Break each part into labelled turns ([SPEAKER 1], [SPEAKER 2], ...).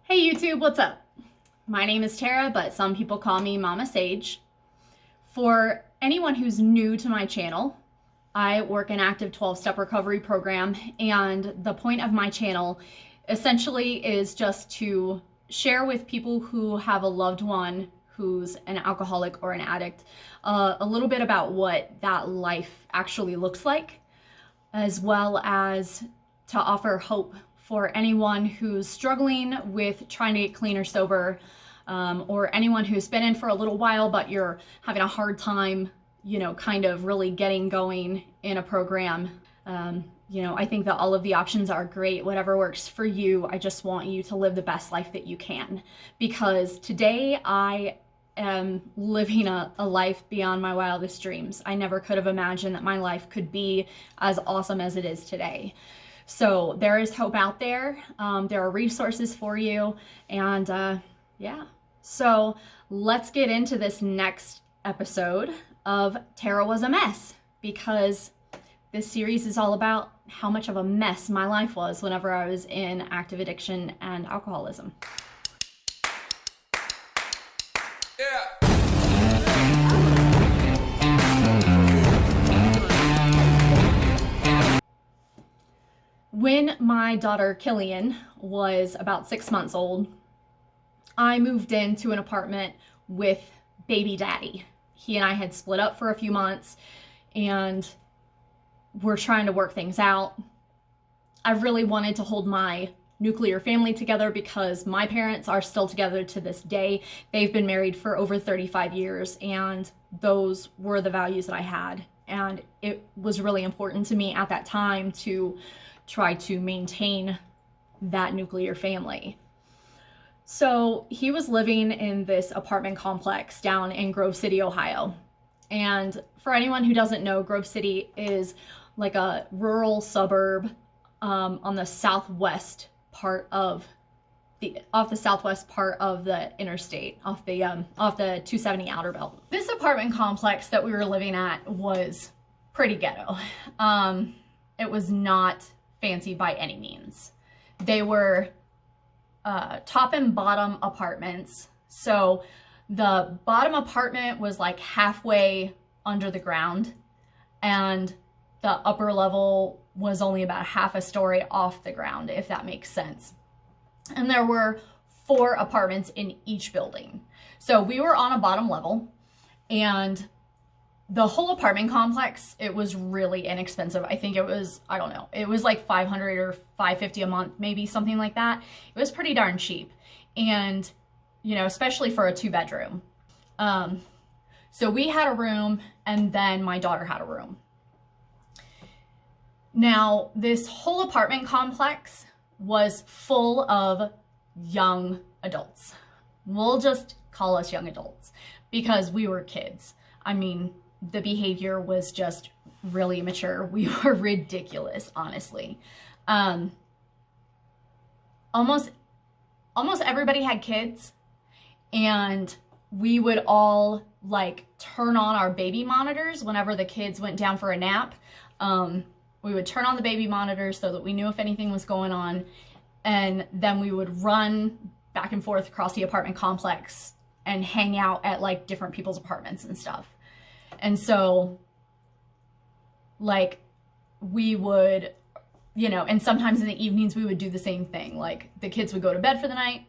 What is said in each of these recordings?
[SPEAKER 1] Hey YouTube, what's up? My name is Tara, but some people call me Mama Sage. For anyone who's new to my channel, I work an active 12-step recovery program, and the point of my channel essentially is just to share with people who have a loved one who's an alcoholic or an addict a little bit about what that life actually looks like, as well as to offer hope for anyone who's struggling with trying to get clean or sober, or anyone who's been in for a little while but you're having a hard time, kind of really getting going in a program. I think that all of the options are great, whatever works for you. I just want you to live the best life that you can, because today I am living a life beyond my wildest dreams. I never could have imagined that my life could be as awesome as it is today. So there is hope out there. There are resources for you. And yeah, so let's get into this next episode of Tara Was a Mess, because this series is all about how much of a mess my life was whenever I was in active addiction and alcoholism. When my daughter Killian was about 6 months old, I moved into an apartment with baby daddy. He and I had split up for a few months and we're trying to work things out. I really wanted to hold my nuclear family together because my parents are still together to this day. They've been married for over 35 years, and those were the values that I had. And it was really important to me at that time to try to maintain that nuclear family. So he was living in this apartment complex down in Grove City, Ohio. And for anyone who doesn't know, Grove City is like a rural suburb on the southwest part of the southwest part of the interstate, off the 270 outer belt. This apartment complex that we were living at was pretty ghetto. It was not fancy by any means. They were top and bottom apartments. So the bottom apartment was like halfway under the ground, and the upper level was only about half a story off the ground, if that makes sense. And there were 4 apartments in each building. So we were on a bottom level, and the whole apartment complex, it was really inexpensive. I think it was, I don't know, it was like $500 or $550 a month, maybe something like that. It was pretty darn cheap. And, especially for a 2-bedroom. So we had a room, and then my daughter had a room. Now, this whole apartment complex was full of young adults. We'll just call us young adults because we were kids. I mean, the behavior was just really immature. We were ridiculous, honestly. Almost everybody had kids, and we would all like turn on our baby monitors whenever the kids went down for a nap. We would turn on the baby monitors so that we knew if anything was going on, and then we would run back and forth across the apartment complex and hang out at like different people's apartments and stuff. And so, like, we would, and sometimes in the evenings we would do the same thing. Like, the kids would go to bed for the night,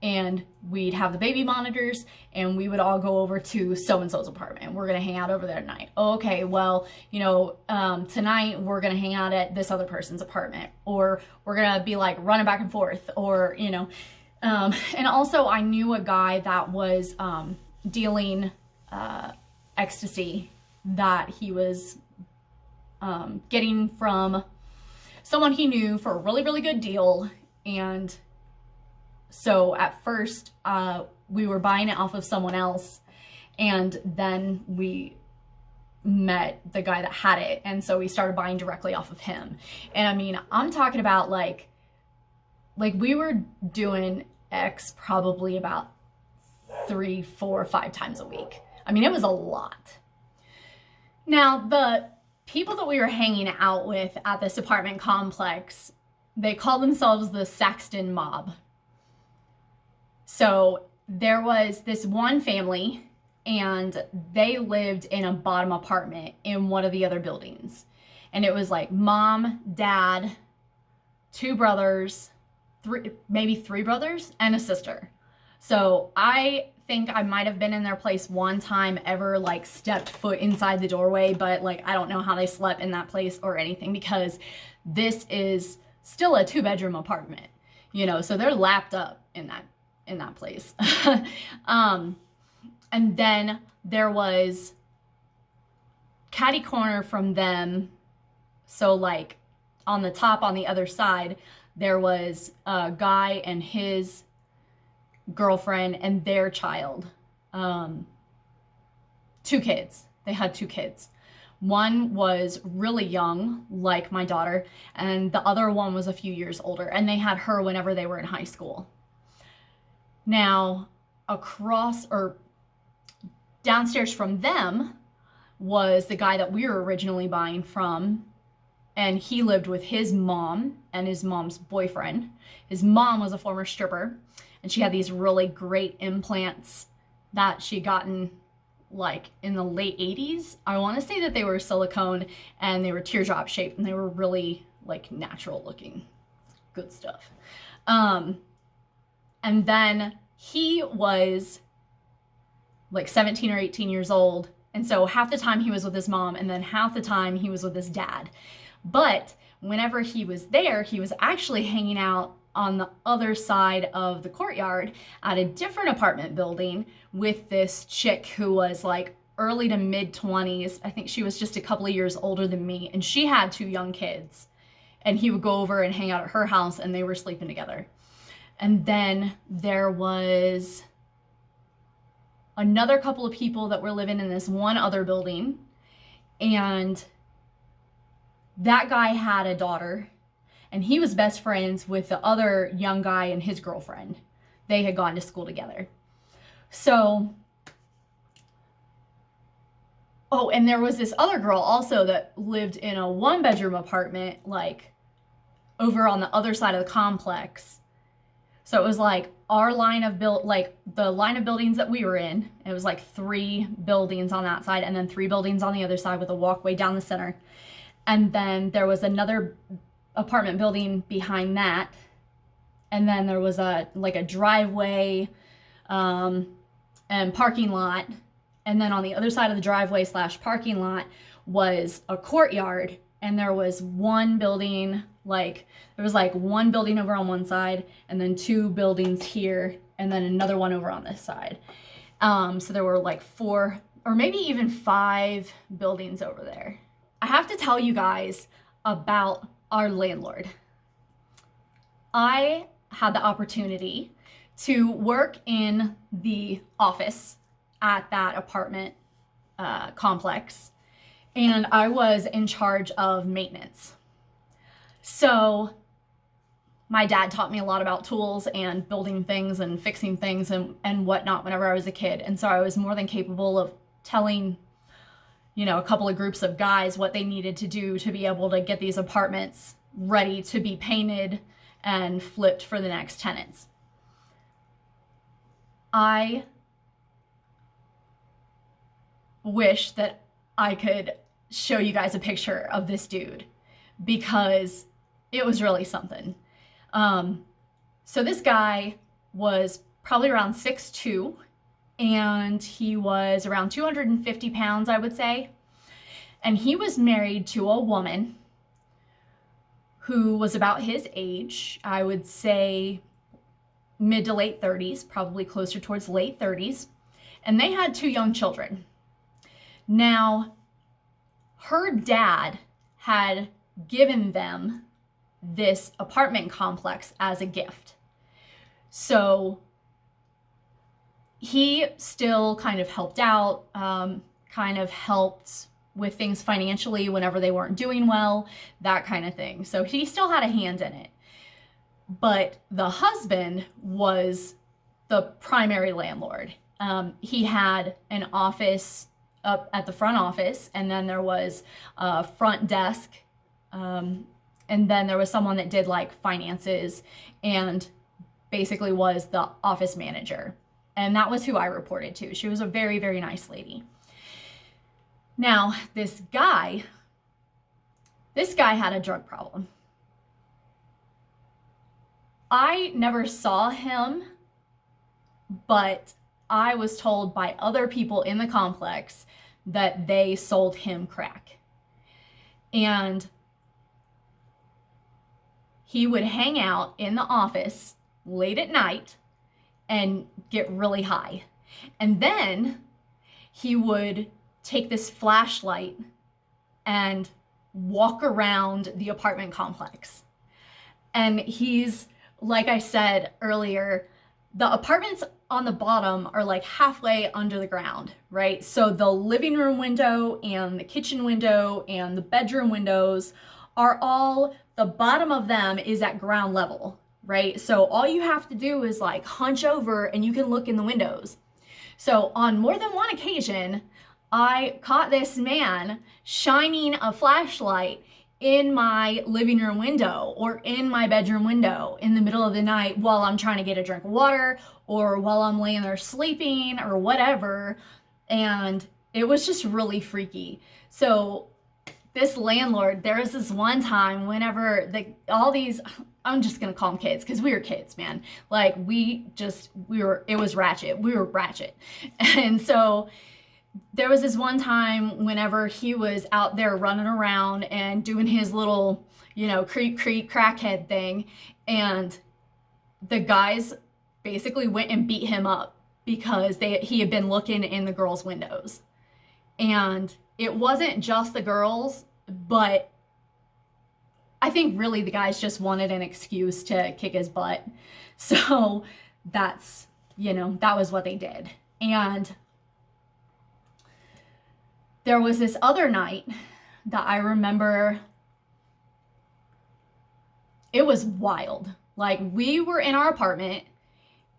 [SPEAKER 1] and we'd have the baby monitors, and we would all go over to so-and-so's apartment. We're going to hang out over there tonight. Oh, okay, well, tonight we're going to hang out at this other person's apartment, or we're going to be like running back and forth, or, and also I knew a guy that was dealing ecstasy that he was getting from someone he knew for a really, really good deal. And so at first we were buying it off of someone else, and then we met the guy that had it, and so we started buying directly off of him. And I mean, I'm talking about like we were doing X probably about 3, 4, 5 times a week. I mean, it was a lot. Now, the people that we were hanging out with at this apartment complex, they call themselves the Saxton Mob. So there was this one family, and they lived in a bottom apartment in one of the other buildings. And it was like mom, dad, two brothers, maybe three brothers, and a sister. So I think I might have been in their place one time ever, like stepped foot inside the doorway, but like I don't know how they slept in that place or anything, because this is still a 2-bedroom apartment, you know, so they're lapped up in that place. And then there was catty corner from them. So like on the top, on the other side, there was a guy and his girlfriend and their child. 2 kids. They had 2 kids. One was really young, like my daughter, and the other one was a few years older, and they had her whenever they were in high school. Now, across or downstairs from them was the guy that we were originally buying from, and he lived with his mom and his mom's boyfriend. His mom was a former stripper, and she had these really great implants that she'd gotten like in the late 80s. I want to say that they were silicone and they were teardrop shaped, and they were really like natural looking. Good stuff. And then he was like 17 or 18 years old. And so half the time he was with his mom, and then half the time he was with his dad. But whenever he was there, he was actually hanging out on the other side of the courtyard at a different apartment building with this chick who was like early to mid 20s. I think she was just a couple of years older than me, and she had 2 young kids. And he would go over and hang out at her house, and they were sleeping together. And then there was another couple of people that were living in this one other building, and that guy had a daughter, and he was best friends with the other young guy and his girlfriend. They had gone to school together. So, oh, and there was this other girl also that lived in a 1-bedroom apartment, like over on the other side of the complex. So it was like our line of the line of buildings that we were in. It was like 3 buildings on that side, and then 3 buildings on the other side with a walkway down the center. And then there was another apartment building behind that. And then there was a driveway and parking lot. And then on the other side of the driveway / parking lot was a courtyard. And there was one building, one building over on one side, and then 2 buildings here, and then another one over on this side. So there were like 4 or maybe even 5 buildings over there. I have to tell you guys about our landlord. I had the opportunity to work in the office at that apartment complex, and I was in charge of maintenance. So my dad taught me a lot about tools and building things and fixing things and whatnot whenever I was a kid. And so I was more than capable of telling, a couple of groups of guys what they needed to do to be able to get these apartments ready to be painted and flipped for the next tenants. I wish that I could show you guys a picture of this dude, because it was really something. So this guy was probably around 6'2", and he was around 250 pounds, I would say. And he was married to a woman who was about his age, I would say mid to late 30s, probably closer towards late 30s. And they had 2 young children. Now, her dad had given them this apartment complex as a gift. So he still kind of helped out, kind of helped with things financially whenever they weren't doing well, that kind of thing. So he still had a hand in it. But the husband was the primary landlord. He had an office up at the front office, and then there was a front desk, and then there was someone that did like finances and basically was the office manager. And that was who I reported to. She was a very, very nice lady. Now, this guy had a drug problem. I never saw him, but I was told by other people in the complex that they sold him crack. And he would hang out in the office late at night and get really high. And then he would take this flashlight and walk around the apartment complex. And he's, like I said earlier, the apartments on the bottom are like halfway under the ground, right? So the living room window and the kitchen window and the bedroom windows are all, the bottom of them is at ground level, right? So all you have to do is like hunch over and you can look in the windows. So on more than one occasion, I caught this man shining a flashlight in my living room window or in my bedroom window in the middle of the night while I'm trying to get a drink of water or while I'm laying there sleeping or whatever. And it was just really freaky. So this landlord, there was this one time whenever I'm just gonna call them kids because we were kids, man. Like it was ratchet. We were ratchet. And so there was this one time whenever he was out there running around and doing his little, creep crackhead thing, and the guys basically went and beat him up because he had been looking in the girls' windows. And it wasn't just the girls, but I think really the guys just wanted an excuse to kick his butt. So that was what they did. And there was this other night that I remember, it was wild. Like, we were in our apartment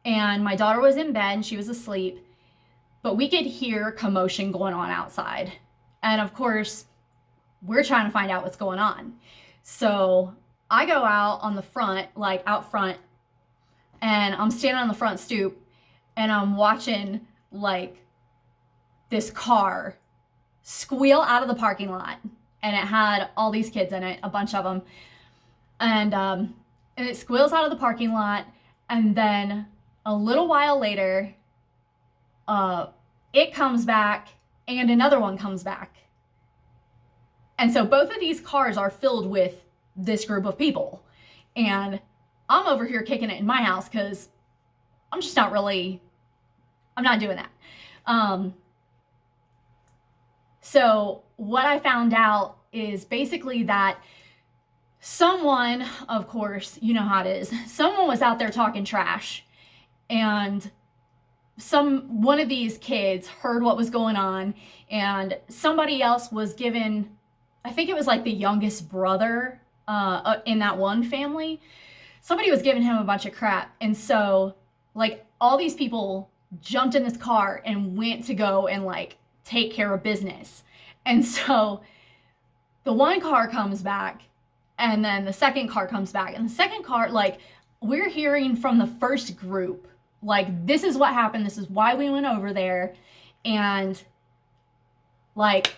[SPEAKER 1] and my daughter was in bed and she was asleep, but we could hear commotion going on outside. And of course, we're trying to find out what's going on. So I go out on the front, like out front, and I'm standing on the front stoop and I'm watching like this car squeal out of the parking lot, and it had all these kids in it, a bunch of them, and it squeals out of the parking lot, and then a little while later it comes back and another one comes back, and so both of these cars are filled with this group of people, and I'm over here kicking it in my house because I'm not doing that. So what I found out is basically that someone, of course, you know how it is, someone was out there talking trash, and one of these kids heard what was going on, and somebody else was given, I think it was like the youngest brother in that one family, somebody was giving him a bunch of crap. And so like all these people jumped in this car and went to go and like take care of business. And so the one car comes back, and then the second car comes back, and the second car, like, we're hearing from the first group, like, this is what happened, this is why we went over there, and like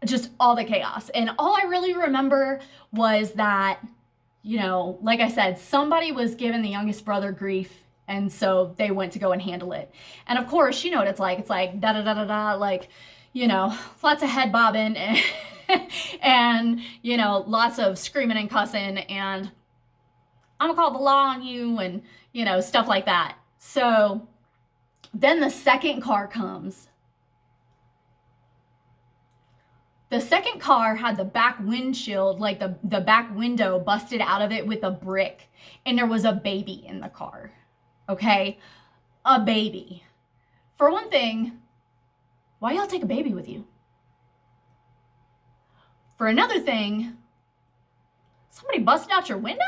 [SPEAKER 1] just all the chaos. And all I really remember was that, like I said, somebody was giving the youngest brother grief, and so they went to go and handle it. And of course, you know what it's like. It's like da-da-da-da-da, like, lots of head bobbing and, lots of screaming and cussing and I'm gonna call the law on you and, stuff like that. So then the second car comes. The second car had the back windshield, like the back window busted out of it with a brick, and there was a baby in the car. Okay, a baby. For one thing, why y'all take a baby with you? For another thing, somebody busted out your window?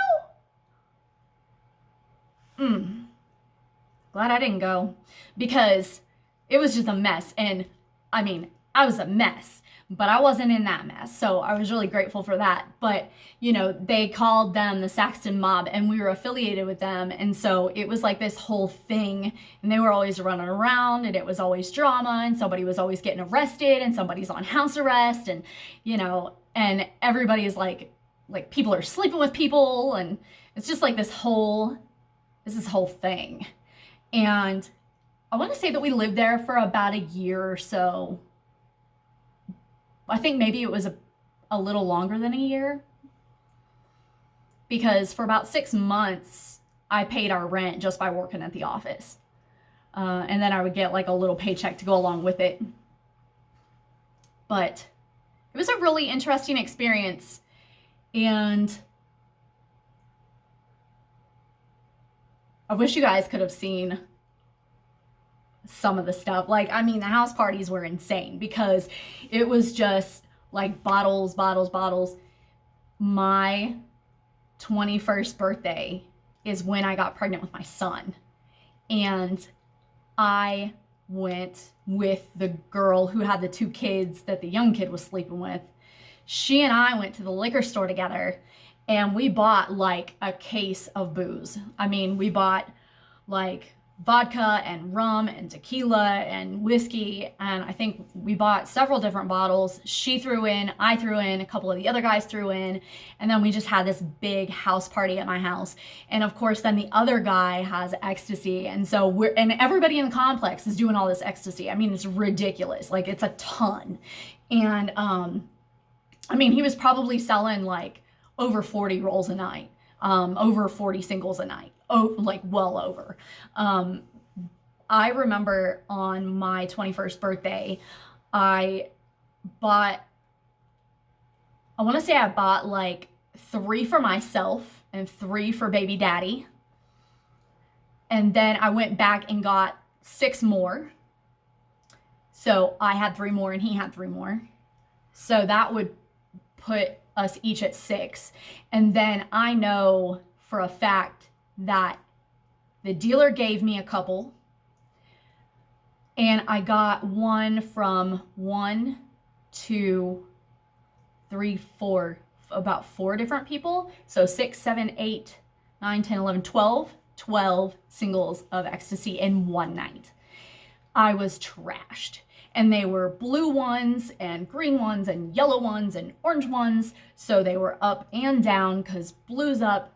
[SPEAKER 1] Glad I didn't go, because it was just a mess. And I mean, I was a mess, but I wasn't in that mess. So I was really grateful for that. But, you know, they called them the Saxton Mob, and we were affiliated with them. And so it was like this whole thing, and they were always running around, and it was always drama, and somebody was always getting arrested, and somebody's on house arrest, and, you know, and everybody is like people are sleeping with people, and it's just like this whole thing. And I want to say that we lived there for about a year or so. I think maybe it was a little longer than a year, because for about 6 months I paid our rent just by working at the office, and then I would get like a little paycheck to go along with it. But it was a really interesting experience, and I wish you guys could have seen some of the stuff. Like, I mean, the house parties were insane because it was just like bottles. My 21st birthday is when I got pregnant with my son, and I went with the girl who had the 2 kids that the young kid was sleeping with. She and I went to the liquor store together, and we bought like a case of booze. I mean, we bought like vodka and rum and tequila and whiskey, and I think we bought several different bottles. She threw in, I threw in, a couple of the other guys threw in, and then we just had this big house party at my house. And of course, then the other guy has ecstasy, and so and everybody in the complex is doing all this ecstasy. I mean, it's ridiculous. Like, it's a ton. And I mean, he was probably selling like over 40 rolls a night, over 40 singles a night. Oh, like well over. I remember on my 21st birthday, I bought like 3 for myself and 3 for baby daddy. And then I went back and got 6 more. So I had 3 more and he had 3 more. So that would put us each at 6. And then I know for a fact that the dealer gave me a couple, and I got one from 1, 2, 3, 4, about 4 different people. So 6, 7, 8, 9, 10, 11, 12 singles of ecstasy in one night. I was trashed. And they were blue ones and green ones and yellow ones and orange ones. So they were up and down, because blue's up,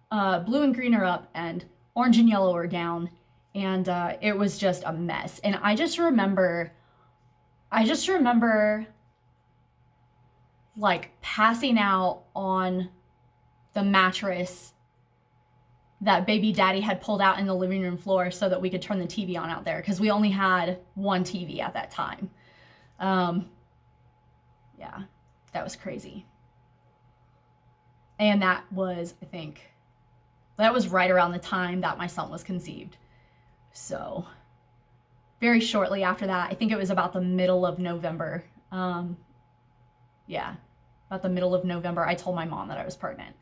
[SPEAKER 1] blue and green are up, and orange and yellow are down. And it was just a mess. And I just remember like passing out on the mattress that baby daddy had pulled out in the living room floor so that we could turn the TV on out there, because we only had one TV at that time. Yeah, that was crazy. And that was, I think, that was right around the time that my son was conceived. So very shortly after that, I think it was about the middle of November. Yeah, about the middle of November, I told my mom that I was pregnant.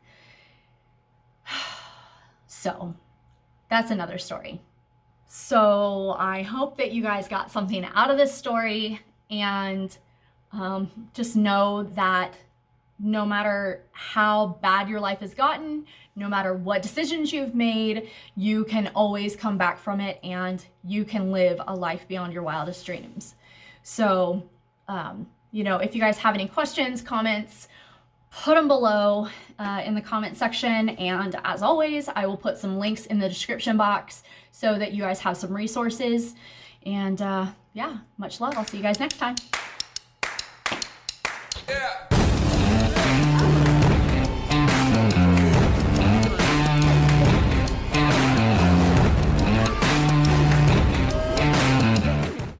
[SPEAKER 1] So that's another story. So I hope that you guys got something out of this story, and just know that no matter how bad your life has gotten, no matter what decisions you've made, you can always come back from it, and you can live a life beyond your wildest dreams. So, you know, if you guys have any questions, comments, put them below in the comment section. And as always, I will put some links in the description box so that you guys have some resources. And yeah, much love. I'll see you guys next time.